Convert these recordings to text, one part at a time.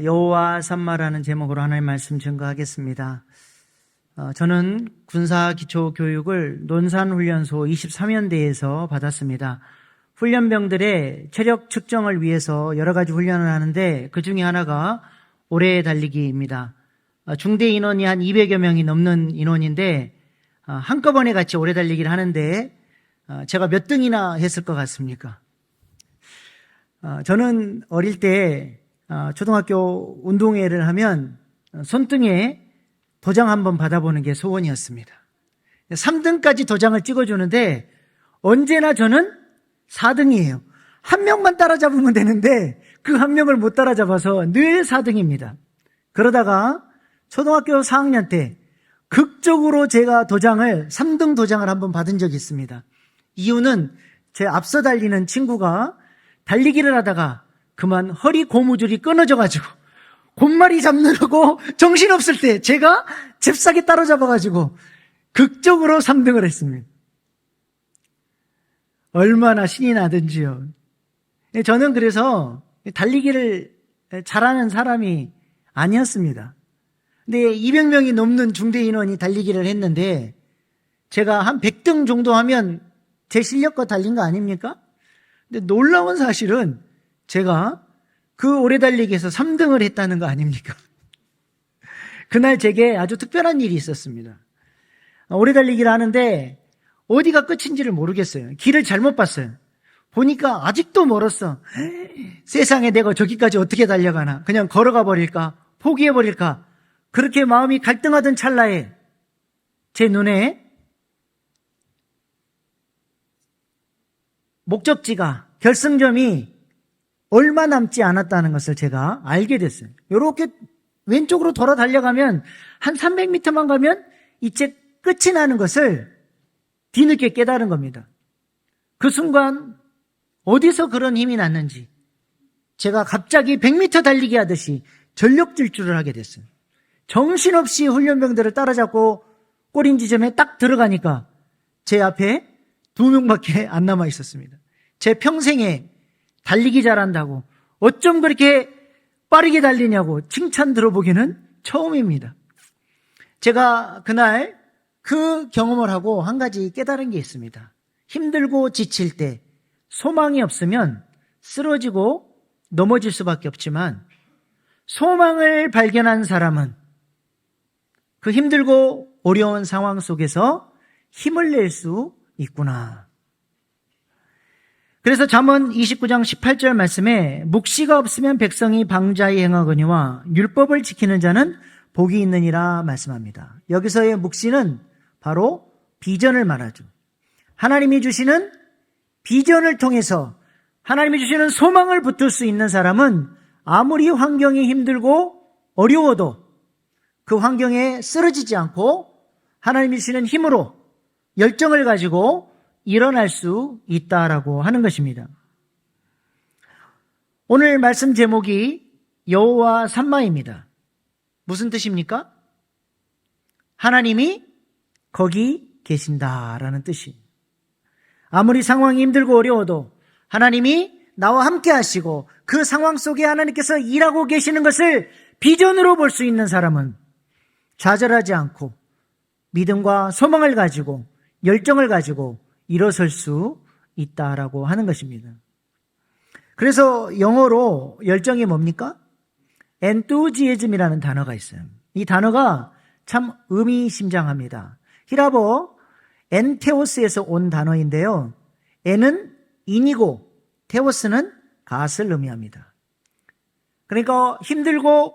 여호와 삼마라는 제목으로 하나님의 말씀 증거하겠습니다. 저는 군사기초교육을 논산훈련소 23연대에서 받았습니다. 훈련병들의 체력 측정을 위해서 여러 가지 훈련을 하는데 그 중에 하나가 오래 달리기입니다. 중대 인원이 한 200여 명이 넘는 인원인데 한꺼번에 같이 오래 달리기를 하는데 제가 몇 등이나 했을 것 같습니까? 저는 어릴 때 초등학교 운동회를 하면 손등에 도장 한번 받아보는 게 소원이었습니다. 3등까지 도장을 찍어주는데 언제나 저는 4등이에요. 한 명만 따라잡으면 되는데 그 한 명을 못 따라잡아서 늘 4등입니다. 그러다가 초등학교 4학년 때 극적으로 제가 3등 도장을 한번 받은 적이 있습니다. 이유는 제 앞서 달리는 친구가 달리기를 하다가 그만 허리 고무줄이 끊어져가지고 곶마리 잡느라고 정신없을 때 제가 잽싸게 따라잡아가지고 극적으로 3등을 했습니다. 얼마나 신이 나든지요. 저는 그래서 달리기를 잘하는 사람이 아니었습니다. 근데 200명이 넘는 중대 인원이 달리기를 했는데 제가 한 100등 정도 하면 제 실력과 달린 거 아닙니까? 근데 놀라운 사실은 제가 그 오래 달리기에서 3등을 했다는 거 아닙니까? 그날 제게 아주 특별한 일이 있었습니다. 오래 달리기를 하는데 어디가 끝인지를 모르겠어요. 길을 잘못 봤어요. 보니까 아직도 멀었어. 세상에 내가 저기까지 어떻게 달려가나. 그냥 걸어가 버릴까? 포기해 버릴까? 그렇게 마음이 갈등하던 찰나에 제 눈에 목적지가, 결승점이 얼마 남지 않았다는 것을 제가 알게 됐어요. 이렇게 왼쪽으로 돌아 달려가면 한 300m만 가면 이제 끝이 나는 것을 뒤늦게 깨달은 겁니다. 그 순간 어디서 그런 힘이 났는지 제가 갑자기 100m 달리기 하듯이 전력 질주를 하게 됐어요. 정신없이 훈련병들을 따라잡고 꼬린 지점에 딱 들어가니까 제 앞에 2명밖에 안 남아 있었습니다. 제 평생에 달리기 잘한다고 어쩜 그렇게 빠르게 달리냐고 칭찬 들어보기는 처음입니다. 제가 그날 그 경험을 하고 한 가지 깨달은 게 있습니다. 힘들고 지칠 때 소망이 없으면 쓰러지고 넘어질 수밖에 없지만 소망을 발견한 사람은 그 힘들고 어려운 상황 속에서 힘을 낼 수 있구나. 그래서 잠언 29장 18절 말씀에 묵시가 없으면 백성이 방자히 행하거니와 율법을 지키는 자는 복이 있느니라 말씀합니다. 여기서의 묵시는 바로 비전을 말하죠. 하나님이 주시는 비전을 통해서 하나님이 주시는 소망을 붙들 수 있는 사람은 아무리 환경이 힘들고 어려워도 그 환경에 쓰러지지 않고 하나님이 주시는 힘으로 열정을 가지고 일어날 수 있다라고 하는 것입니다. 오늘 말씀 제목이 여호와 삼마입니다. 무슨 뜻입니까? 하나님이 거기 계신다라는 뜻이에요. 아무리 상황이 힘들고 어려워도 하나님이 나와 함께 하시고 그 상황 속에 하나님께서 일하고 계시는 것을 비전으로 볼 수 있는 사람은 좌절하지 않고 믿음과 소망을 가지고 열정을 가지고 일어설 수 있다라고 하는 것입니다. 그래서 영어로 열정이 뭡니까? enthusiasm이라는 단어가 있어요. 이 단어가 참 의미심장합니다. 히라보 엔테오스에서 온 단어인데요. 엔은 인이고 테오스는 갓을 의미합니다. 그러니까 힘들고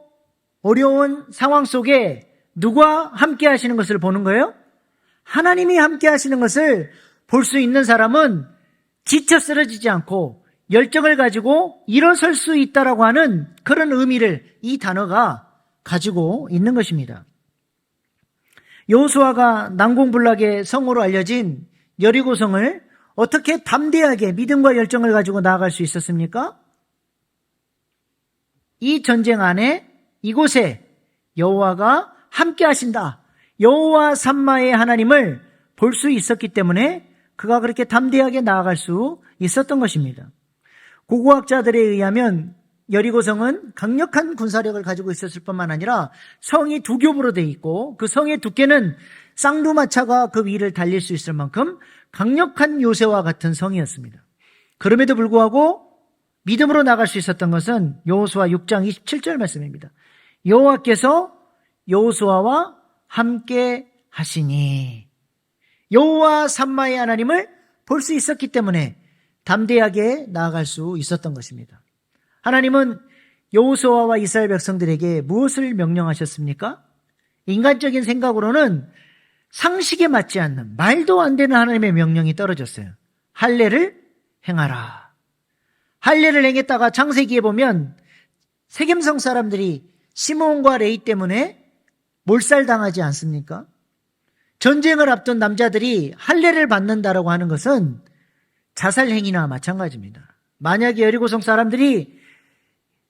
어려운 상황 속에 누가 함께 하시는 것을 보는 거예요? 하나님이 함께 하시는 것을 볼 수 있는 사람은 지쳐 쓰러지지 않고 열정을 가지고 일어설 수 있다라고 하는 그런 의미를 이 단어가 가지고 있는 것입니다. 여호수아가 난공불락의 성으로 알려진 여리고성을 어떻게 담대하게 믿음과 열정을 가지고 나아갈 수 있었습니까? 이 전쟁 안에 이곳에 여호와가 함께 하신다. 여호와 삼마의 하나님을 볼 수 있었기 때문에 그가 그렇게 담대하게 나아갈 수 있었던 것입니다. 고고학자들에 의하면 여리고성은 강력한 군사력을 가지고 있었을 뿐만 아니라 성이 두 겹으로 되어 있고 그 성의 두께는 쌍두마차가 그 위를 달릴 수 있을 만큼 강력한 요새와 같은 성이었습니다. 그럼에도 불구하고 믿음으로 나갈 수 있었던 것은 여호수아 6장 27절 말씀입니다. 여호와께서 여호수아와 함께 하시니, 여호와 삼마의 하나님을 볼 수 있었기 때문에 담대하게 나아갈 수 있었던 것입니다. 하나님은 여호수아와 이스라엘 백성들에게 무엇을 명령하셨습니까? 인간적인 생각으로는 상식에 맞지 않는 말도 안 되는 하나님의 명령이 떨어졌어요. 할례를 행하라. 할례를 행했다가 창세기에 보면 세겜성 사람들이 시므온과 레위 때문에 몰살당하지 않습니까? 전쟁을 앞둔 남자들이 할례를 받는다라고 하는 것은 자살행위나 마찬가지입니다. 만약에 여리고성 사람들이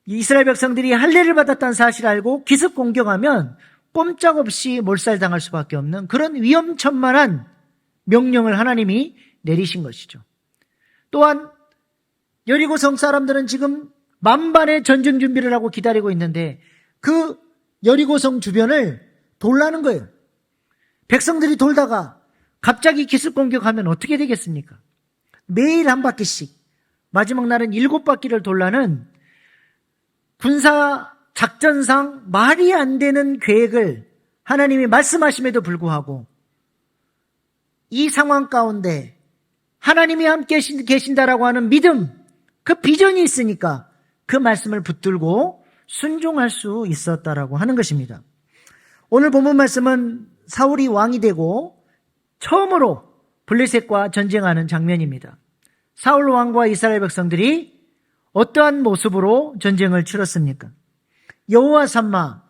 이스라엘 백성들이 할례를 받았다는 사실을 알고 기습 공격하면 꼼짝없이 몰살당할 수밖에 없는 그런 위험천만한 명령을 하나님이 내리신 것이죠. 또한 여리고성 사람들은 지금 만반의 전쟁 준비를 하고 기다리고 있는데 그 여리고성 주변을 돌라는 거예요. 백성들이 돌다가 갑자기 기습 공격하면 어떻게 되겠습니까? 매일 한 바퀴씩, 마지막 날은 7바퀴를 돌라는 군사 작전상 말이 안 되는 계획을 하나님이 말씀하심에도 불구하고 이 상황 가운데 하나님이 함께 계신다라고 하는 믿음, 그 비전이 있으니까 그 말씀을 붙들고 순종할 수 있었다라고 하는 것입니다. 오늘 본문 말씀은 사울이 왕이 되고 처음으로 블레셋과 전쟁하는 장면입니다. 사울 왕과 이스라엘 백성들이 어떠한 모습으로 전쟁을 치렀습니까? 여호와 삼마,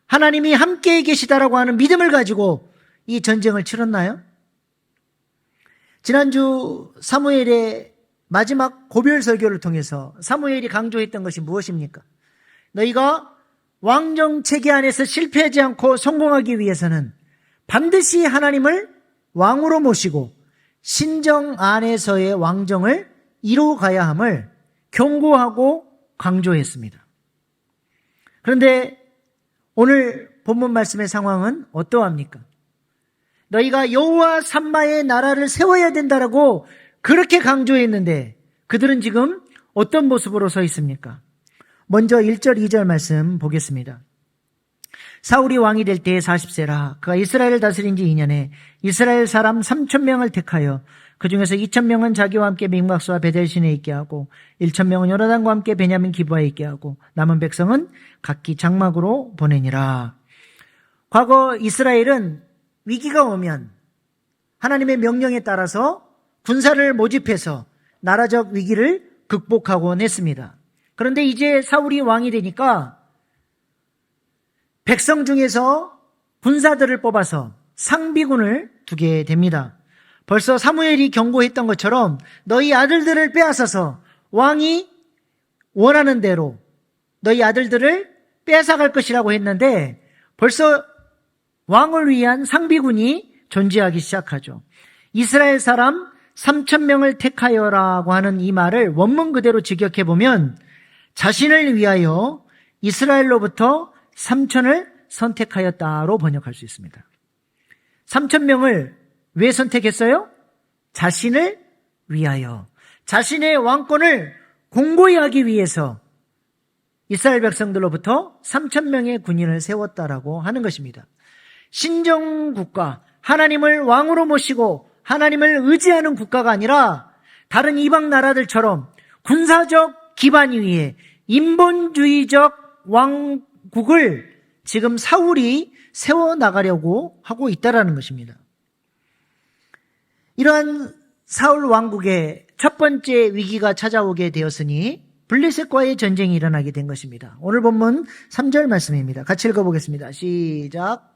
하나님이 함께 계시다라고 하는 믿음을 가지고 이 전쟁을 치렀나요? 지난주 사무엘의 마지막 고별 설교를 통해서 사무엘이 강조했던 것이 무엇입니까? 너희가 왕정 체계 안에서 실패하지 않고 성공하기 위해서는 반드시 하나님을 왕으로 모시고 신정 안에서의 왕정을 이루어가야 함을 경고하고 강조했습니다. 그런데 오늘 본문 말씀의 상황은 어떠합니까? 너희가 여호와 삼마의 나라를 세워야 된다라고 그렇게 강조했는데 그들은 지금 어떤 모습으로 서 있습니까? 먼저 1절 2절 말씀 보겠습니다. 사울이 왕이 될 때에 40세라 그가 이스라엘을 다스린 지 2년에 이스라엘 사람 3,000명을 택하여 그 중에서 2,000명은 자기와 함께 믹막스와 베델신에 있게 하고 1,000명은 요나단과 함께 베냐민 기브아에 있게 하고 남은 백성은 각기 장막으로 보내니라. 과거 이스라엘은 위기가 오면 하나님의 명령에 따라서 군사를 모집해서 나라적 위기를 극복하곤 했습니다. 그런데 이제 사울이 왕이 되니까 백성 중에서 군사들을 뽑아서 상비군을 두게 됩니다. 벌써 사무엘이 경고했던 것처럼 너희 아들들을 빼앗아서 왕이 원하는 대로 너희 아들들을 빼앗아갈 것이라고 했는데 벌써 왕을 위한 상비군이 존재하기 시작하죠. 이스라엘 사람 3,000명을 택하여라고 하는 이 말을 원문 그대로 직역해보면 자신을 위하여 이스라엘로부터 3,000을 선택하였다로 번역할 수 있습니다. 3,000명을 왜 선택했어요? 자신을 위하여, 자신의 왕권을 공고히 하기 위해서 이스라엘 백성들로부터 3,000명의 군인을 세웠다라고 하는 것입니다. 신정국가, 하나님을 왕으로 모시고 하나님을 의지하는 국가가 아니라 다른 이방 나라들처럼 군사적 기반 위에 인본주의적 왕국을 지금 사울이 세워나가려고 하고 있다는 것입니다. 이러한 사울 왕국의 첫 번째 위기가 찾아오게 되었으니 블레셋과의 전쟁이 일어나게 된 것입니다. 오늘 본문 3절 말씀입니다. 같이 읽어보겠습니다. 시작.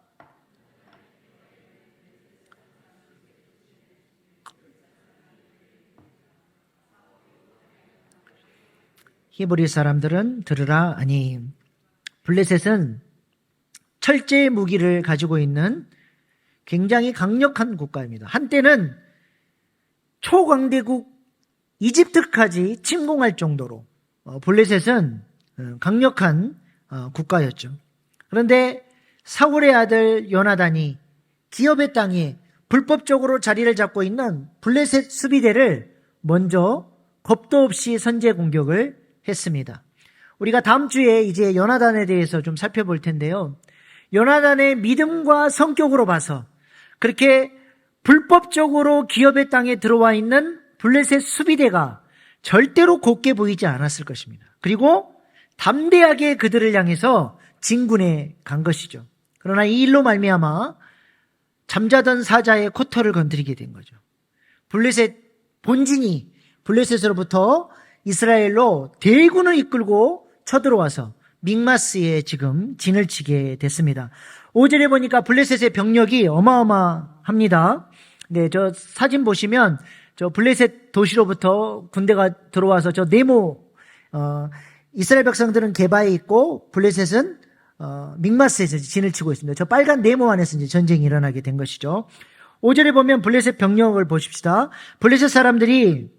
히브리 사람들은 들으라 하니 블레셋은 철제 무기를 가지고 있는 굉장히 강력한 국가입니다. 한때는 초강대국 이집트까지 침공할 정도로 블레셋은 강력한 국가였죠. 그런데 사울의 아들 요나단이 기업의 땅에 불법적으로 자리를 잡고 있는 블레셋 수비대를 먼저 겁도 없이 선제 공격을 했습니다. 우리가 다음 주에 이제 요나단에 대해서 좀 살펴볼 텐데요. 요나단의 믿음과 성격으로 봐서 그렇게 불법적으로 기업의 땅에 들어와 있는 블레셋 수비대가 절대로 곱게 보이지 않았을 것입니다. 그리고 담대하게 그들을 향해서 진군해 간 것이죠. 그러나 이 일로 말미암아 잠자던 사자의 코털을 건드리게 된 거죠. 블레셋 본진이 블레셋으로부터 이스라엘로 대군을 이끌고 쳐들어와서 믹마스에 지금 진을 치게 됐습니다. 5절에 보니까 블레셋의 병력이 어마어마합니다. 네, 저 사진 보시면 저 블레셋 도시로부터 군대가 들어와서 저 네모, 이스라엘 백성들은 게바에 있고 블레셋은 믹마스에서 진을 치고 있습니다. 저 빨간 네모 안에서 이제 전쟁이 일어나게 된 것이죠. 5절에 보면 블레셋 병력을 보십시다. 블레셋 사람들이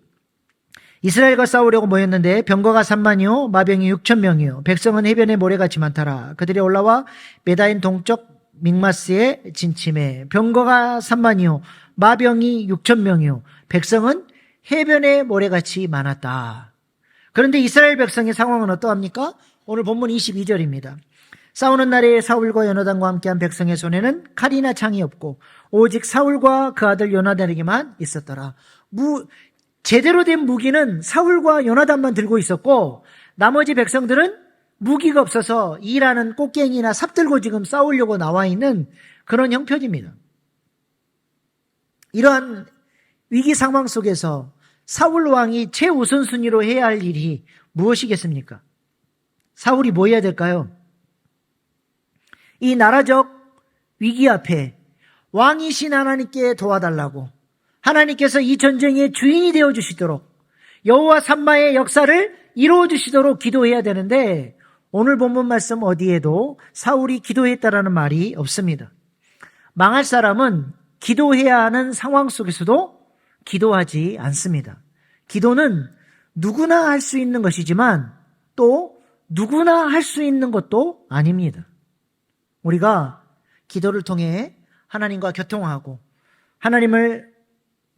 이스라엘과 싸우려고 모였는데 병거가 3만이요 마병이 6천 명이요 백성은 해변에 모래같이 많더라. 그들이 올라와 메다인 동쪽 믹마스에 진침해 병거가 3만이요 마병이 6천 명이요 백성은 해변에 모래같이 많았다. 그런데 이스라엘 백성의 상황은 어떠합니까? 오늘 본문 22절입니다. 싸우는 날에 사울과 요나단과 함께한 백성의 손에는 칼이나 창이 없고 오직 사울과 그 아들 요나단에게만 있었더라. 제대로 된 무기는 사울과 요나단만 들고 있었고 나머지 백성들은 무기가 없어서 일하는 꽃갱이나 삽 들고 지금 싸우려고 나와 있는 그런 형편입니다. 이러한 위기 상황 속에서 사울 왕이 최우선순위로 해야 할 일이 무엇이겠습니까? 사울이 뭐 해야 될까요? 이 나라적 위기 앞에 왕이신 하나님께 도와달라고 하나님께서 이 전쟁의 주인이 되어주시도록 여호와 삼마의 역사를 이루어주시도록 기도해야 되는데 오늘 본문 말씀 어디에도 사울이 기도했다라는 말이 없습니다. 망할 사람은 기도해야 하는 상황 속에서도 기도하지 않습니다. 기도는 누구나 할 수 있는 것이지만 또 누구나 할 수 있는 것도 아닙니다. 우리가 기도를 통해 하나님과 교통하고 하나님을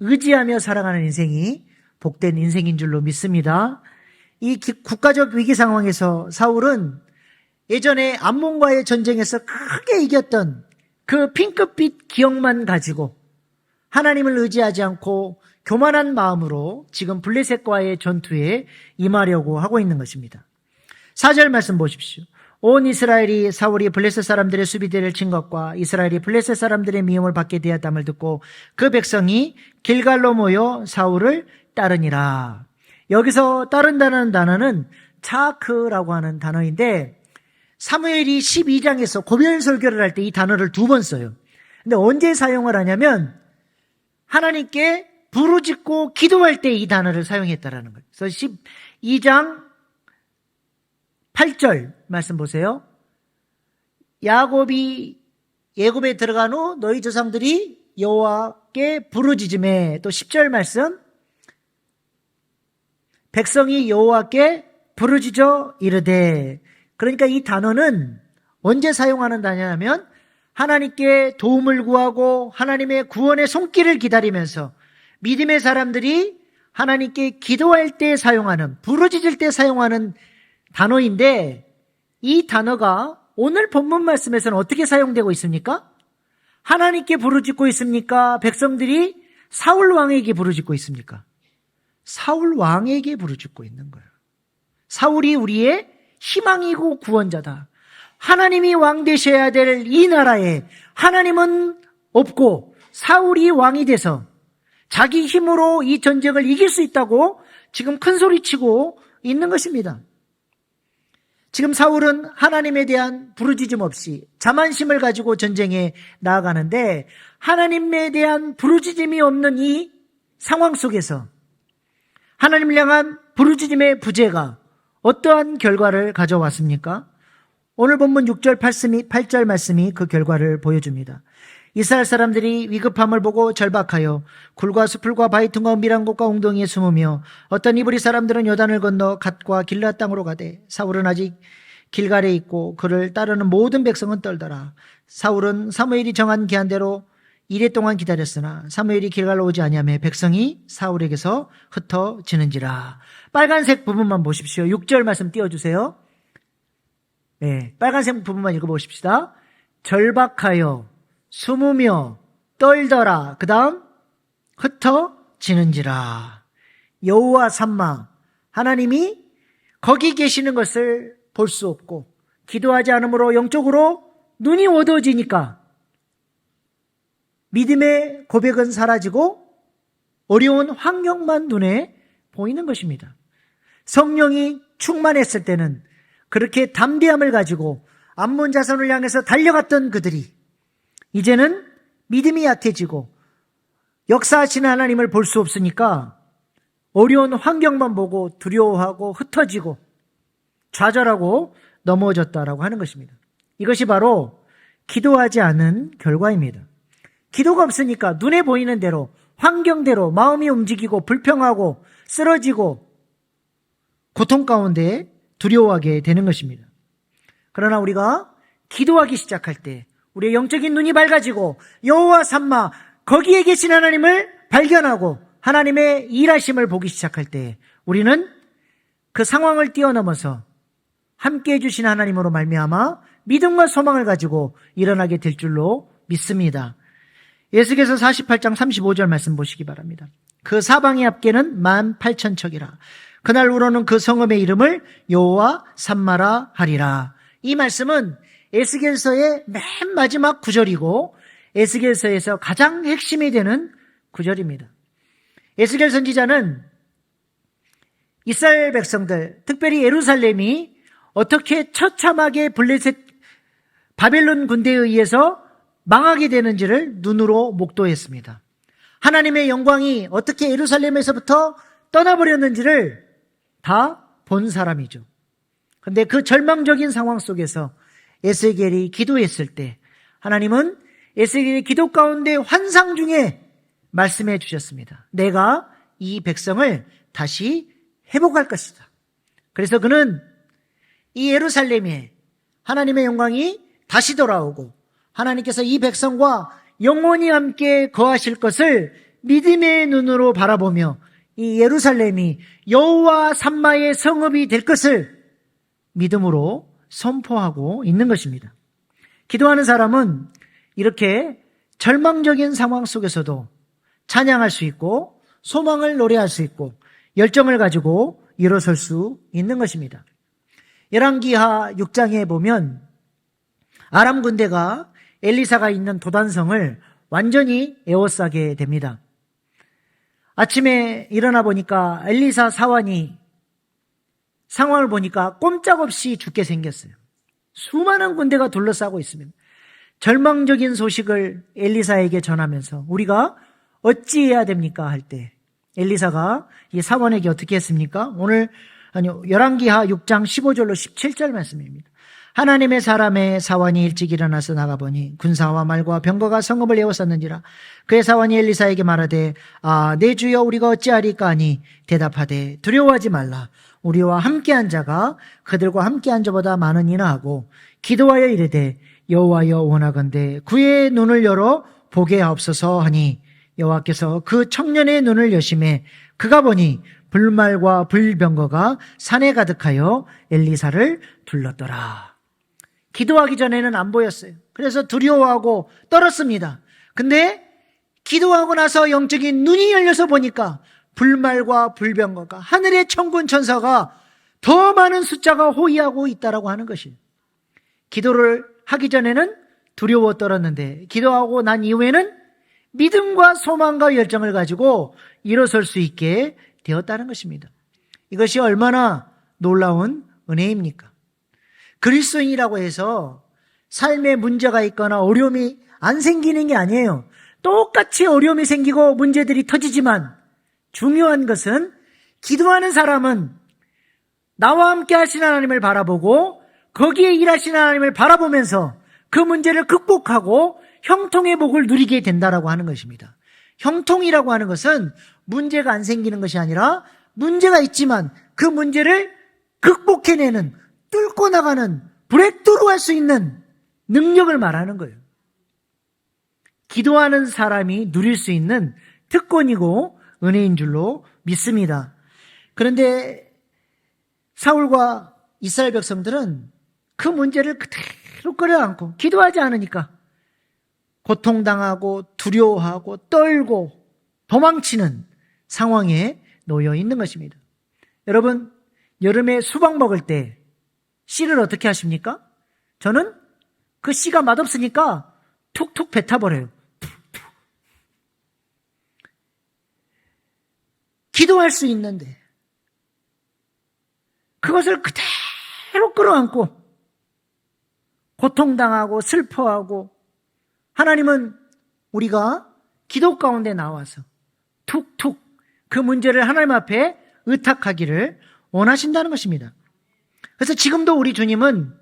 의지하며 살아가는 인생이 복된 인생인 줄로 믿습니다. 이 국가적 위기 상황에서 사울은 예전에 암몬과의 전쟁에서 크게 이겼던 그 핑크빛 기억만 가지고 하나님을 의지하지 않고 교만한 마음으로 지금 블레셋과의 전투에 임하려고 하고 있는 것입니다. 4절 말씀 보십시오. 온 이스라엘이 사울이 블레셋 사람들의 수비대를 친 것과 이스라엘이 블레셋 사람들의 미움을 받게 되었담을 듣고 그 백성이 길갈로 모여 사울을 따르니라. 여기서 따른다는 단어는 차크라고 하는 단어인데 사무엘이 12장에서 고별 설교를 할 때 이 단어를 2번 써요. 근데 언제 사용을 하냐면 하나님께 부르짖고 기도할 때 이 단어를 사용했다라는 거예요. 그래서 12장 8절 말씀 보세요. 야곱이 애굽에 들어간 후 너희 조상들이 여호와께 부르짖음에 또 10절 말씀 백성이 여호와께 부르짖어 이르되 그러니까 이 단어는 언제 사용하는 단어냐면 하나님께 도움을 구하고 하나님의 구원의 손길을 기다리면서 믿음의 사람들이 하나님께 기도할 때 사용하는 부르짖을 때 사용하는 단어인데 이 단어가 오늘 본문 말씀에서는 어떻게 사용되고 있습니까? 하나님께 부르짖고 있습니까? 백성들이 사울 왕에게 부르짖고 있습니까? 사울 왕에게 부르짖고 있는 거예요. 사울이 우리의 희망이고 구원자다. 하나님이 왕 되셔야 될 이 나라에 하나님은 없고 사울이 왕이 돼서 자기 힘으로 이 전쟁을 이길 수 있다고 지금 큰 소리치고 있는 것입니다. 지금 사울은 하나님에 대한 부르짖음 없이 자만심을 가지고 전쟁에 나아가는데 하나님에 대한 부르짖음이 없는 이 상황 속에서 하나님을 향한 부르짖음의 부재가 어떠한 결과를 가져왔습니까? 오늘 본문 6절 8절 말씀이 그 결과를 보여줍니다. 이스라엘 사람들이 위급함을 보고 절박하여 굴과 수풀과 바위틈과 은밀한 곳과 웅덩이에 숨으며 어떤 이브리 사람들은 요단을 건너 갓과 길앗 땅으로 가되 사울은 아직 길갈에 있고 그를 따르는 모든 백성은 떨더라. 사울은 사무엘이 정한 기한대로 이래 동안 기다렸으나 사무엘이 길갈로 오지 아니하며 백성이 사울에게서 흩어지는지라. 빨간색 부분만 보십시오. 6절 말씀 띄워주세요. 네, 빨간색 부분만 읽어보십시다. 절박하여 숨으며 떨더라. 그 다음 흩어지는지라. 여호와 삼마, 하나님이 거기 계시는 것을 볼 수 없고 기도하지 않으므로 영적으로 눈이 어두워지니까 믿음의 고백은 사라지고 어려운 환경만 눈에 보이는 것입니다. 성령이 충만했을 때는 그렇게 담대함을 가지고 암몬 자손을 향해서 달려갔던 그들이 이제는 믿음이 약해지고 역사하시는 하나님을 볼 수 없으니까 어려운 환경만 보고 두려워하고 흩어지고 좌절하고 넘어졌다라고 하는 것입니다. 이것이 바로 기도하지 않은 결과입니다. 기도가 없으니까 눈에 보이는 대로 환경대로 마음이 움직이고 불평하고 쓰러지고 고통 가운데 두려워하게 되는 것입니다. 그러나 우리가 기도하기 시작할 때 우리의 영적인 눈이 밝아지고 여호와 삼마 거기에 계신 하나님을 발견하고 하나님의 일하심을 보기 시작할 때 우리는 그 상황을 뛰어넘어서 함께해 주신 하나님으로 말미암아 믿음과 소망을 가지고 일어나게 될 줄로 믿습니다. 에스겔서 48장 35절 말씀 보시기 바랍니다. 그 사방의 합계는 18,000척이라. 그날 우로는 그 성읍의 이름을 여호와 삼마라 하리라. 이 말씀은 에스겔서의 맨 마지막 구절이고 에스겔서에서 가장 핵심이 되는 구절입니다. 에스겔 선지자는 이스라엘 백성들, 특별히 예루살렘이 어떻게 처참하게 블레셋 바벨론 군대에 의해서 망하게 되는지를 눈으로 목도했습니다. 하나님의 영광이 어떻게 예루살렘에서부터 떠나버렸는지를 다 본 사람이죠. 그런데 그 절망적인 상황 속에서 에스겔이 기도했을 때 하나님은 에스겔의 기도 가운데 환상 중에 말씀해 주셨습니다. 내가 이 백성을 다시 회복할 것이다. 그래서 그는 이 예루살렘에 하나님의 영광이 다시 돌아오고 하나님께서 이 백성과 영원히 함께 거하실 것을 믿음의 눈으로 바라보며 이 예루살렘이 여호와 삼마의 성읍이 될 것을 믿음으로 선포하고 있는 것입니다. 기도하는 사람은 이렇게 절망적인 상황 속에서도 찬양할 수 있고 소망을 노래할 수 있고 열정을 가지고 일어설 수 있는 것입니다. 열왕기하 6장에 보면 아람 군대가 엘리사가 있는 도단성을 완전히 에워싸게 됩니다. 아침에 일어나 보니까 엘리사 사환이 상황을 보니까 꼼짝없이 죽게 생겼어요. 수많은 군대가 둘러싸고 있습니다. 절망적인 소식을 엘리사에게 전하면서 우리가 어찌해야 됩니까? 할 때 엘리사가 이 사원에게 어떻게 했습니까? 열왕기하 6장 15절로 17절 말씀입니다. 하나님의 사람의 사원이 일찍 일어나서 나가보니 군사와 말과 병거가 성읍을 에워쌌는지라. 그의 사원이 엘리사에게 말하되 내 주여 우리가 어찌하리까 하니 대답하되 두려워하지 말라. 우리와 함께한 자가 그들과 함께한 자보다 많으니라 하고 기도하여 이르되 여호와여 원하건대 그의 눈을 열어 보게 하옵소서 하니 여호와께서 그 청년의 눈을 여심해 그가 보니 불말과 불병거가 산에 가득하여 엘리사를 둘렀더라. 기도하기 전에는 안 보였어요. 그래서 두려워하고 떨었습니다. 근데 기도하고 나서 영적인 눈이 열려서 보니까 불말과 불병거가 하늘의 천군 천사가 더 많은 숫자가 호위하고 있다라고 하는 것이에요. 기도를 하기 전에는 두려워 떨었는데 기도하고 난 이후에는 믿음과 소망과 열정을 가지고 일어설 수 있게 되었다는 것입니다. 이것이 얼마나 놀라운 은혜입니까? 그리스도인이라고 해서 삶에 문제가 있거나 어려움이 안 생기는 게 아니에요. 똑같이 어려움이 생기고 문제들이 터지지만 중요한 것은 기도하는 사람은 나와 함께 하시는 하나님을 바라보고 거기에 일하시는 하나님을 바라보면서 그 문제를 극복하고 형통의 복을 누리게 된다라고 하는 것입니다. 형통이라고 하는 것은 문제가 안 생기는 것이 아니라 문제가 있지만 그 문제를 극복해내는, 뚫고 나가는, 브레이크스루 할 수 있는 능력을 말하는 거예요. 기도하는 사람이 누릴 수 있는 특권이고 은혜인 줄로 믿습니다. 그런데 사울과 이스라엘 백성들은 그 문제를 그대로 끌어안고 기도하지 않으니까 고통당하고 두려워하고 떨고 도망치는 상황에 놓여 있는 것입니다. 여러분, 여름에 수박 먹을 때 씨를 어떻게 하십니까? 저는 그 씨가 맛없으니까 툭툭 뱉어버려요. 기도할 수 있는데 그것을 그대로 끌어안고 고통당하고 슬퍼하고, 하나님은 우리가 기도 가운데 나와서 툭툭 그 문제를 하나님 앞에 의탁하기를 원하신다는 것입니다. 그래서 지금도 우리 주님은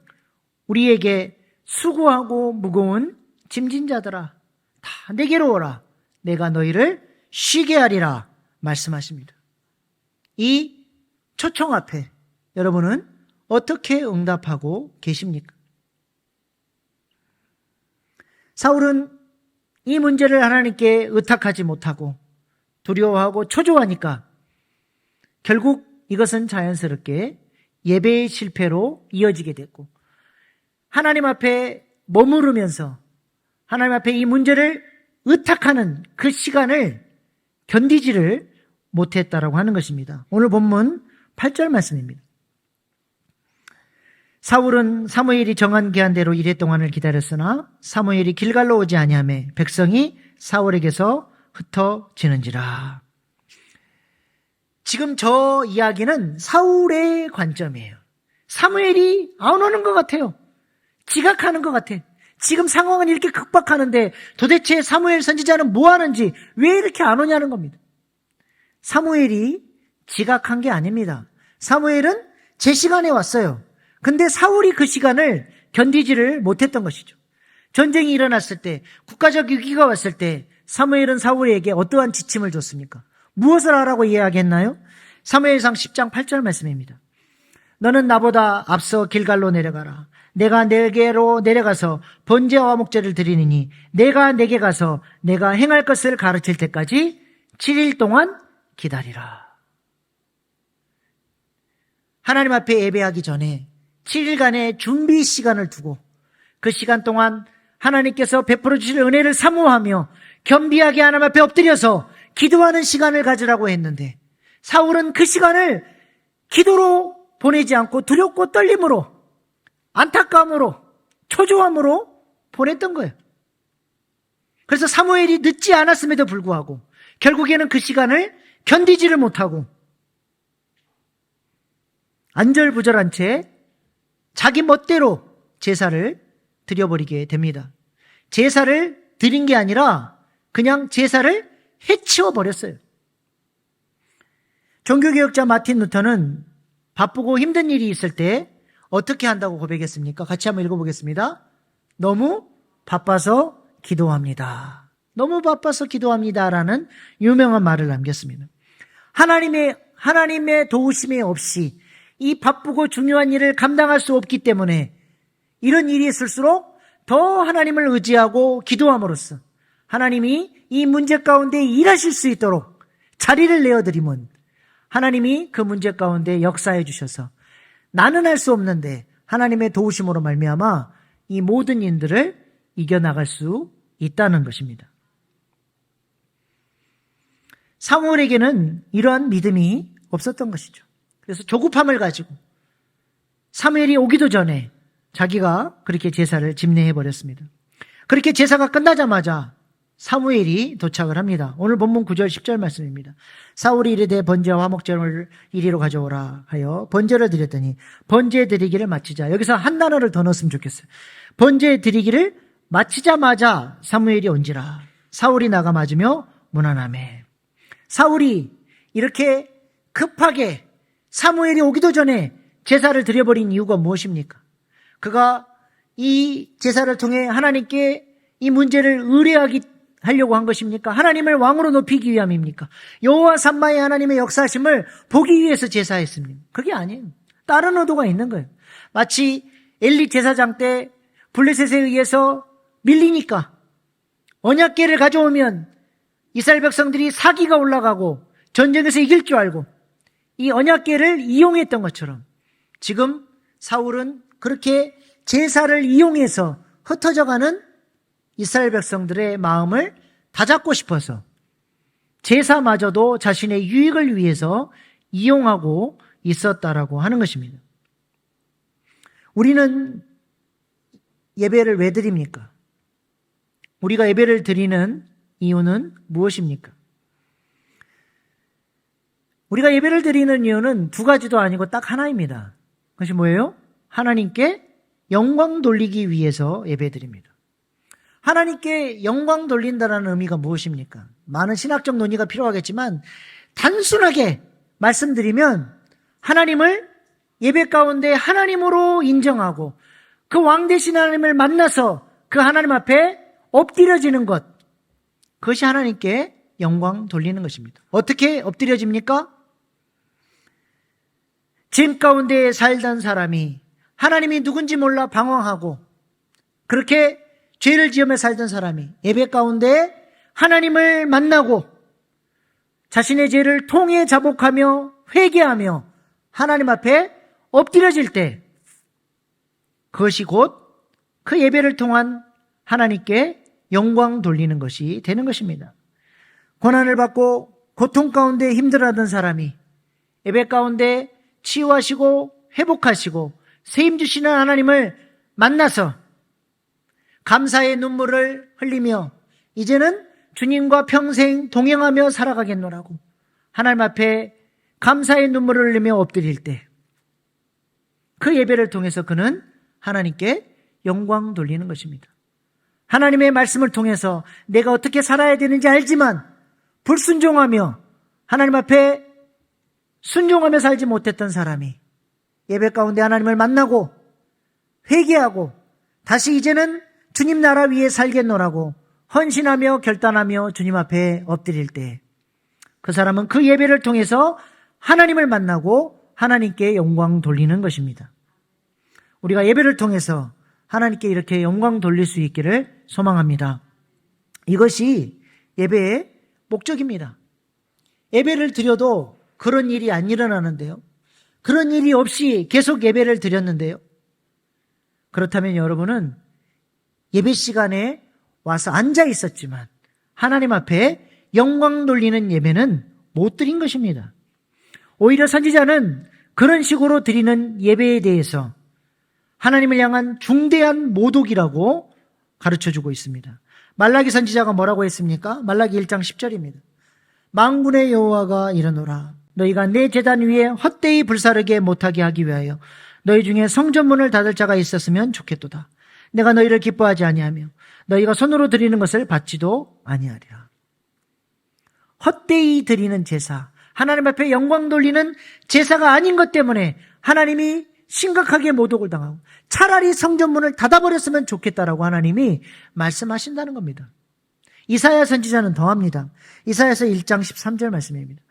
우리에게 수고하고 무거운 짐진 자들아 다 내게로 오라, 내가 너희를 쉬게 하리라 말씀하십니다. 이 초청 앞에 여러분은 어떻게 응답하고 계십니까? 사울은 이 문제를 하나님께 의탁하지 못하고 두려워하고 초조하니까 결국 이것은 자연스럽게 예배의 실패로 이어지게 됐고, 하나님 앞에 머무르면서 하나님 앞에 이 문제를 의탁하는 그 시간을 견디지를 못했다라고 하는 것입니다. 오늘 본문 8절 말씀입니다. 사울은 사무엘이 정한 기한대로 이레 동안을 기다렸으나 사무엘이 길갈로 오지 아니하매 백성이 사울에게서 흩어지는지라. 지금 저 이야기는 사울의 관점이에요. 사무엘이 안 오는 것 같아요. 지각하는 것 같아. 지금 상황은 이렇게 급박하는데 도대체 사무엘 선지자는 뭐 하는지 왜 이렇게 안 오냐는 겁니다. 사무엘이 지각한 게 아닙니다. 사무엘은 제 시간에 왔어요. 근데 사울이 그 시간을 견디지를 못했던 것이죠. 전쟁이 일어났을 때, 국가적 위기가 왔을 때 사무엘은 사울에게 어떠한 지침을 줬습니까? 무엇을 하라고 이야기했나요? 사무엘상 10장 8절 말씀입니다. 너는 나보다 앞서 길갈로 내려가라. 내가 내게로 내려가서 번제와 목제를 드리니 내가 내게 가서 내가 행할 것을 가르칠 때까지 7일 동안 기다리라. 하나님 앞에 예배하기 전에 7일간의 준비 시간을 두고 그 시간 동안 하나님께서 베풀어 주실 은혜를 사모하며 겸비하게 하나님 앞에 엎드려서 기도하는 시간을 가지라고 했는데, 사울은 그 시간을 기도로 보내지 않고 두렵고 떨림으로, 안타까움으로, 초조함으로 보냈던 거예요. 그래서 사무엘이 늦지 않았음에도 불구하고 결국에는 그 시간을 견디지를 못하고 안절부절한 채 자기 멋대로 제사를 드려버리게 됩니다. 제사를 드린 게 아니라 그냥 제사를 해치워버렸어요. 종교개혁자 마틴 루터는 바쁘고 힘든 일이 있을 때 어떻게 한다고 고백했습니까? 같이 한번 읽어보겠습니다. 너무 바빠서 기도합니다. 너무 바빠서 기도합니다라는 유명한 말을 남겼습니다. 하나님의 도우심이 없이 이 바쁘고 중요한 일을 감당할 수 없기 때문에 이런 일이 있을수록 더 하나님을 의지하고 기도함으로써 하나님이 이 문제 가운데 일하실 수 있도록 자리를 내어드리면 하나님이 그 문제 가운데 역사해 주셔서 나는 할 수 없는데 하나님의 도우심으로 말미암아 이 모든 일들을 이겨나갈 수 있다는 것입니다. 사무엘에게는 이러한 믿음이 없었던 것이죠. 그래서 조급함을 가지고 사무엘이 오기도 전에 자기가 그렇게 제사를 집례해버렸습니다. 그렇게 제사가 끝나자마자 사무엘이 도착을 합니다. 오늘 본문 9절 10절 말씀입니다. 사울이 이르되 번제와 화목제를 이리로 가져오라 하여 번제를 드렸더니 번제 드리기를 마치자. 여기서 한 단어를 더 넣었으면 좋겠어요. 번제 드리기를 마치자마자 사무엘이 온지라. 사울이 나가 맞으며 무난하매. 사울이 이렇게 급하게 사무엘이 오기도 전에 제사를 드려버린 이유가 무엇입니까? 그가 이 제사를 통해 하나님께 이 문제를 하려고 한 것입니까? 하나님을 왕으로 높이기 위함입니까? 여호와 삼마의 하나님의 역사하심을 보기 위해서 제사했습니다. 그게 아니에요. 다른 의도가 있는 거예요. 마치 엘리 제사장 때 블레셋에 의해서 밀리니까 언약궤를 가져오면 이스라엘 백성들이 사기가 올라가고 전쟁에서 이길 줄 알고 이 언약궤를 이용했던 것처럼 지금 사울은 그렇게 제사를 이용해서 흩어져가는 이스라엘 백성들의 마음을 다잡고 싶어서 제사마저도 자신의 유익을 위해서 이용하고 있었다라고 하는 것입니다. 우리는 예배를 왜 드립니까? 우리가 예배를 드리는 이유는 무엇입니까? 우리가 예배를 드리는 이유는 두 가지도 아니고 딱 하나입니다. 그것이 뭐예요? 하나님께 영광 돌리기 위해서 예배 드립니다. 하나님께 영광 돌린다는 의미가 무엇입니까? 많은 신학적 논의가 필요하겠지만 단순하게 말씀드리면 하나님을 예배 가운데 하나님으로 인정하고 그 왕 되신 하나님을 만나서 그 하나님 앞에 엎드려지는 것, 그것이 하나님께 영광 돌리는 것입니다. 어떻게 엎드려집니까? 짐 가운데 살던 사람이 하나님이 누군지 몰라 방황하고 그렇게 죄를 지으며 살던 사람이 예배 가운데 하나님을 만나고 자신의 죄를 통해 자복하며 회개하며 하나님 앞에 엎드려질 때 그것이 곧 그 예배를 통한 하나님께 영광 돌리는 것이 되는 것입니다. 고난을 받고 고통 가운데 힘들어하던 사람이 예배 가운데 치유하시고 회복하시고 세임 주시는 하나님을 만나서 감사의 눈물을 흘리며 이제는 주님과 평생 동행하며 살아가겠노라고 하나님 앞에 감사의 눈물을 흘리며 엎드릴 때 그 예배를 통해서 그는 하나님께 영광 돌리는 것입니다. 하나님의 말씀을 통해서 내가 어떻게 살아야 되는지 알지만 불순종하며 하나님 앞에 순종하며 살지 못했던 사람이 예배 가운데 하나님을 만나고 회개하고 다시 이제는 주님 나라 위에 살겠노라고 헌신하며 결단하며 주님 앞에 엎드릴 때 그 사람은 그 예배를 통해서 하나님을 만나고 하나님께 영광 돌리는 것입니다. 우리가 예배를 통해서 하나님께 이렇게 영광 돌릴 수 있기를 소망합니다. 이것이 예배의 목적입니다. 예배를 드려도 그런 일이 안 일어나는데요. 그런 일이 없이 계속 예배를 드렸는데요. 그렇다면 여러분은 예배 시간에 와서 앉아 있었지만 하나님 앞에 영광 돌리는 예배는 못 드린 것입니다. 오히려 선지자는 그런 식으로 드리는 예배에 대해서 하나님을 향한 중대한 모독이라고 가르쳐주고 있습니다. 말라기 선지자가 뭐라고 했습니까? 말라기 1장 10절입니다. 만군의 여호와가 이르노라 너희가 내 제단 위에 헛되이 불사르게 못하게 하기 위하여 너희 중에 성전문을 닫을 자가 있었으면 좋겠도다. 내가 너희를 기뻐하지 아니하며 너희가 손으로 드리는 것을 받지도 아니하리라. 헛되이 드리는 제사, 하나님 앞에 영광 돌리는 제사가 아닌 것 때문에 하나님이 심각하게 모독을 당하고 차라리 성전문을 닫아버렸으면 좋겠다라고 하나님이 말씀하신다는 겁니다. 이사야 선지자는 더합니다. 이사야서 1장 13절 말씀입니다.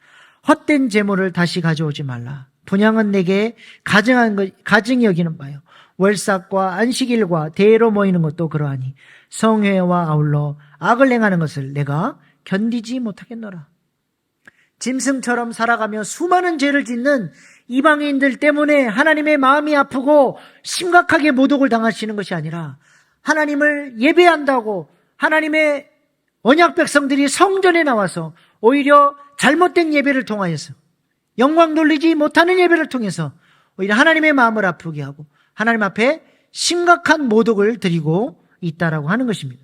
헛된 제물을 다시 가져오지 말라. 분향은 내게 가증이 여기는 바요. 월삭과 안식일과 대회로 모이는 것도 그러하니 성회와 아울러 악을 행하는 것을 내가 견디지 못하겠노라. 짐승처럼 살아가며 수많은 죄를 짓는 이방인들 때문에 하나님의 마음이 아프고 심각하게 모독을 당하시는 것이 아니라 하나님을 예배한다고 하나님의 언약 백성들이 성전에 나와서 오히려 잘못된 예배를 통하여서 영광 돌리지 못하는 예배를 통해서 오히려 하나님의 마음을 아프게 하고 하나님 앞에 심각한 모독을 드리고 있다라고 하는 것입니다.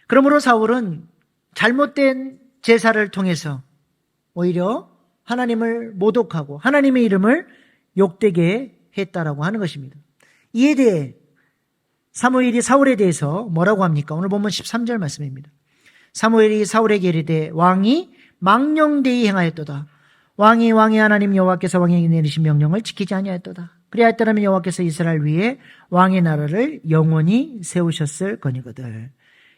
그러므로 사울은 잘못된 제사를 통해서 오히려 하나님을 모독하고 하나님의 이름을 욕되게 했다라고 하는 것입니다. 이에 대해 사무엘이 사울에 대해서 뭐라고 합니까? 오늘 본문 13절 말씀입니다. 사무엘이 사울에게 이르되 왕이 망령되이 행하였도다. 왕이 왕의 하나님 여호와께서 왕에게 내리신 명령을 지키지 아니하였도다. 그리하였더라면 여호와께서 이스라엘 위에 왕의 나라를 영원히 세우셨을 거니거들.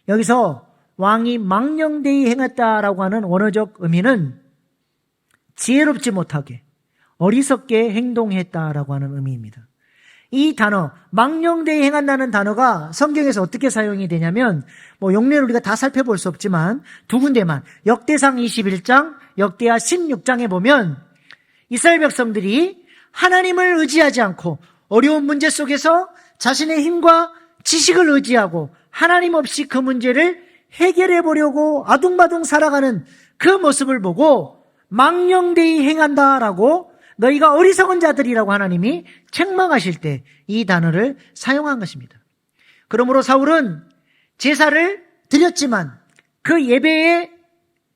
여기서 왕이 망령되이 행했다라고 하는 원어적 의미는 지혜롭지 못하게 어리석게 행동했다라고 하는 의미입니다. 이 단어 망령되이 행한다는 단어가 성경에서 어떻게 사용이 되냐면 용례를 우리가 다 살펴볼 수 없지만 두 군데만 역대상 21장, 역대하 16장에 보면 이스라엘 백성들이 하나님을 의지하지 않고 어려운 문제 속에서 자신의 힘과 지식을 의지하고 하나님 없이 그 문제를 해결해 보려고 아둥바둥 살아가는 그 모습을 보고 망령되이 행한다라고 너희가 어리석은 자들이라고 하나님이 책망하실 때 이 단어를 사용한 것입니다. 그러므로 사울은 제사를 드렸지만 그 예배의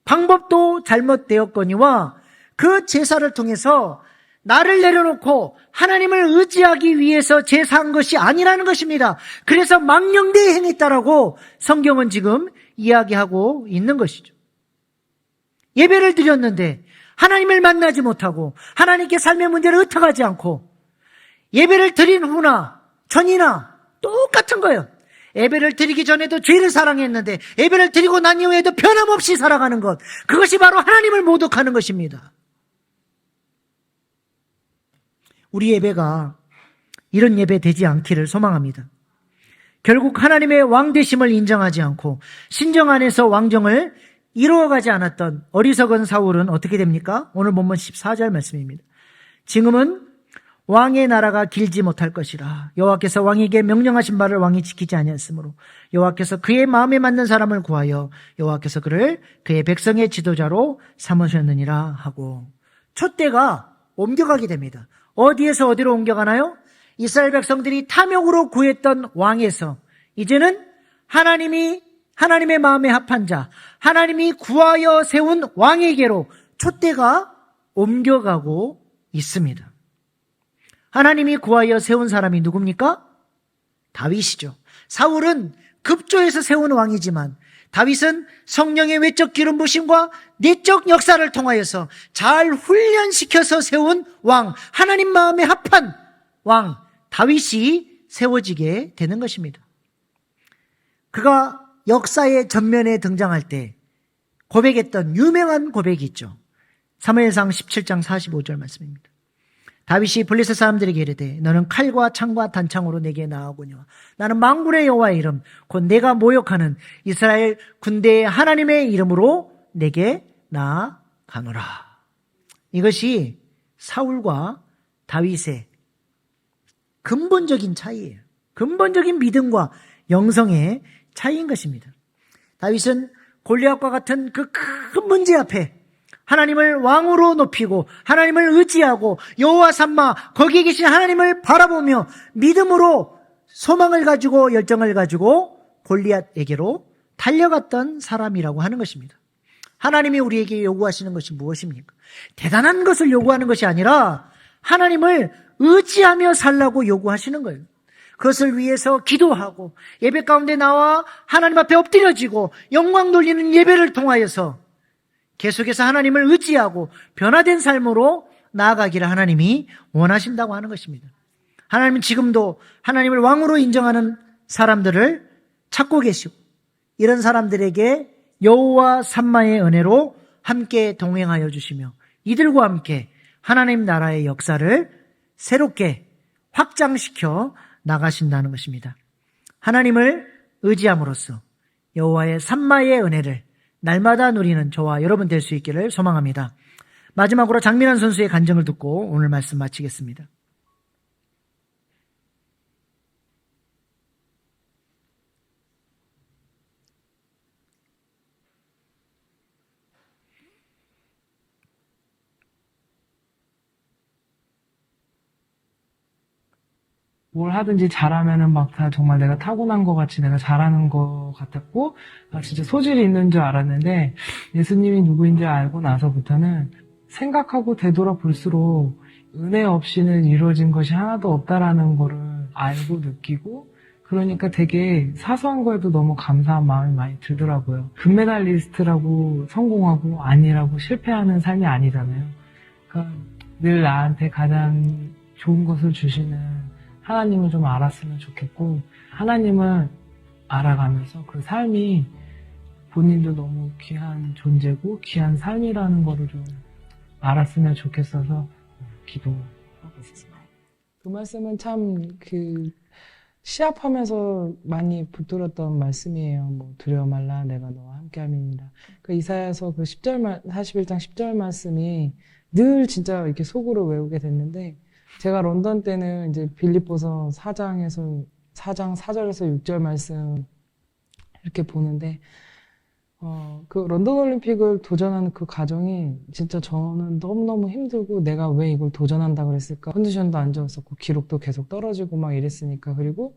방법도 잘못되었거니와 그 제사를 통해서 나를 내려놓고 하나님을 의지하기 위해서 제사한 것이 아니라는 것입니다. 그래서 망령되이 행했다라고 성경은 지금 이야기하고 있는 것이죠. 예배를 드렸는데 하나님을 만나지 못하고 하나님께 삶의 문제를 의탁하지 않고 예배를 드린 후나 전이나 똑같은 거예요. 예배를 드리기 전에도 죄를 사랑했는데 예배를 드리고 난 이후에도 변함없이 살아가는 것, 그것이 바로 하나님을 모독하는 것입니다. 우리 예배가 이런 예배 되지 않기를 소망합니다. 결국 하나님의 왕되심을 인정하지 않고 신정 안에서 왕정을 이루어가지 않았던 어리석은 사울은 어떻게 됩니까? 오늘 본문 14절 말씀입니다. 지금은 왕의 나라가 길지 못할 것이라. 여호와께서 왕에게 명령하신 바를 왕이 지키지 아니하였으므로 여호와께서 그의 마음에 맞는 사람을 구하여 여호와께서 그를 그의 백성의 지도자로 삼으셨느니라 하고 촛대가 옮겨가게 됩니다. 어디에서 어디로 옮겨가나요? 이스라엘 백성들이 탐욕으로 구했던 왕에서 이제는 하나님의 마음에 합한 자, 하나님이 구하여 세운 왕에게로 촛대가 옮겨가고 있습니다. 하나님이 구하여 세운 사람이 누굽니까? 다윗이죠. 사울은 급조해서 세운 왕이지만 다윗은 성령의 외적 기름 부심과 내적 역사를 통하여서 잘 훈련시켜서 세운 왕, 하나님 마음에 합한 왕 다윗이 세워지게 되는 것입니다. 그가 역사의 전면에 등장할 때 고백했던 유명한 고백이 있죠. 사무엘상 17장 45절 말씀입니다. 다윗이 블레셋 사람들에게 이르되 너는 칼과 창과 단창으로 내게 나아오거니와 나는 만군의 여호와의 이름 곧 내가 모욕하는 이스라엘 군대의 하나님의 이름으로 내게 나아가노라. 이것이 사울과 다윗의 근본적인 차이예요. 근본적인 믿음과 영성의 차이인 것입니다. 다윗은 골리앗과 같은 그 큰 문제 앞에 하나님을 왕으로 높이고 하나님을 의지하고 여호와 삼마 거기에 계신 하나님을 바라보며 믿음으로 소망을 가지고 열정을 가지고 골리앗에게로 달려갔던 사람이라고 하는 것입니다. 하나님이 우리에게 요구하시는 것이 무엇입니까? 대단한 것을 요구하는 것이 아니라 하나님을 의지하며 살라고 요구하시는 거예요. 그것을 위해서 기도하고 예배 가운데 나와 하나님 앞에 엎드려지고 영광 돌리는 예배를 통하여서 계속해서 하나님을 의지하고 변화된 삶으로 나아가기를 하나님이 원하신다고 하는 것입니다. 하나님은 지금도 하나님을 왕으로 인정하는 사람들을 찾고 계시고 이런 사람들에게 여호와 삼마의 은혜로 함께 동행하여 주시며 이들과 함께 하나님 나라의 역사를 새롭게 확장시켜 나가신다는 것입니다. 하나님을 의지함으로써 여호와의 삼마의 은혜를 날마다 누리는 저와 여러분 될 수 있기를 소망합니다. 마지막으로 장민환 선수의 간증을 듣고 오늘 말씀 마치겠습니다. 뭘 하든지 잘하면은 막 다 정말 내가 타고난 것 같이 내가 잘하는 것 같았고, 진짜 소질이 있는 줄 알았는데, 예수님이 누구인지 알고 나서부터는 생각하고 되돌아볼수록 은혜 없이는 이루어진 것이 하나도 없다라는 거를 알고 느끼고, 그러니까 되게 사소한 거에도 너무 감사한 마음이 많이 들더라고요. 금메달리스트라고 성공하고 아니라고 실패하는 삶이 아니잖아요. 그러니까 늘 나한테 가장 좋은 것을 주시는 하나님을 좀 알았으면 좋겠고, 하나님을 알아가면서 그 삶이 본인도 너무 귀한 존재고 귀한 삶이라는 거를 좀 알았으면 좋겠어서 기도하고 있습니다. 그 말씀은 참 시합하면서 많이 붙들었던 말씀이에요. 뭐 두려워 말라 내가 너와 함께함이니라. 그 이사야서 그 41장 10절 말씀이 늘 진짜 이렇게 속으로 외우게 됐는데, 제가 런던 때는 이제 빌립보서 4장 4절에서 6절 말씀 이렇게 보는데, 그 런던 올림픽을 도전하는 그 과정이 진짜 저는 너무너무 힘들고, 내가 왜 이걸 도전한다 그랬을까? 컨디션도 안 좋았었고, 기록도 계속 떨어지고 막 이랬으니까. 그리고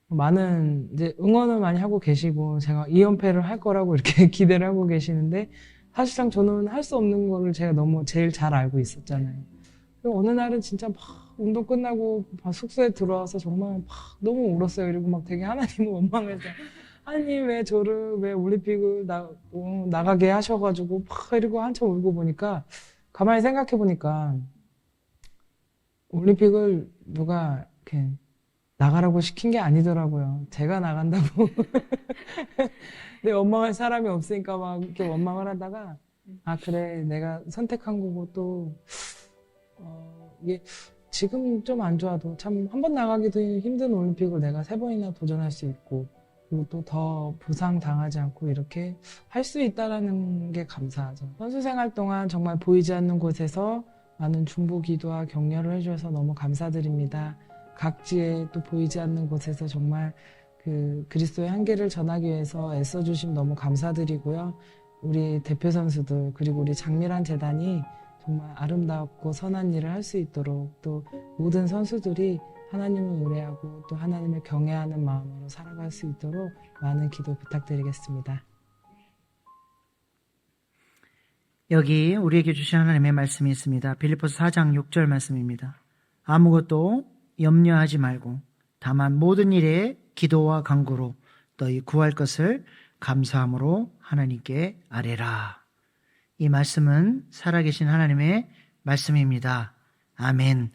많은 이제 응원을 많이 하고 계시고, 제가 2연패를 할 거라고 이렇게 기대를 하고 계시는데, 사실상 저는 할 수 없는 거를 제가 너무 제일 잘 알고 있었잖아요. 그리고 어느 날은 진짜 막 운동 끝나고 숙소에 들어와서 정말 막 너무 울었어요. 그리고 막 되게 하나님을 원망해서, 하나님 왜 올림픽을 나가게 하셔가지고 막 이러고 한참 울고 보니까, 가만히 생각해 보니까 올림픽을 누가 이렇게 나가라고 시킨 게 아니더라고요. 제가 나간다고. 내 원망할 사람이 없으니까 막 이렇게 원망을 하다가, 아 그래 내가 선택한 거고, 또 이게 지금 좀 안 좋아도 참 한 번 나가기도 힘든 올림픽을 내가 3번이나 도전할 수 있고, 그리고 또 더 부상 당하지 않고 이렇게 할 수 있다라는 게 감사하죠. 선수 생활 동안 정말 보이지 않는 곳에서 많은 중보 기도와 격려를 해주셔서 너무 감사드립니다. 각지에 또 보이지 않는 곳에서 정말 그 그리스도의 한계를 전하기 위해서 애써주심 너무 감사드리고요. 우리 대표 선수들, 그리고 우리 장미란 재단이 정말 아름답고 선한 일을 할 수 있도록, 또 모든 선수들이 하나님을 의뢰하고 또 하나님을 경외하는 마음으로 살아갈 수 있도록 많은 기도 부탁드리겠습니다. 여기 우리에게 주신 하나님의 말씀이 있습니다. 빌립보서 4장 6절 말씀입니다. 아무것도 염려하지 말고 다만 모든 일에 기도와 간구로 너희 구할 것을 감사함으로 하나님께 아뢰라. 이 말씀은 살아계신 하나님의 말씀입니다. 아멘.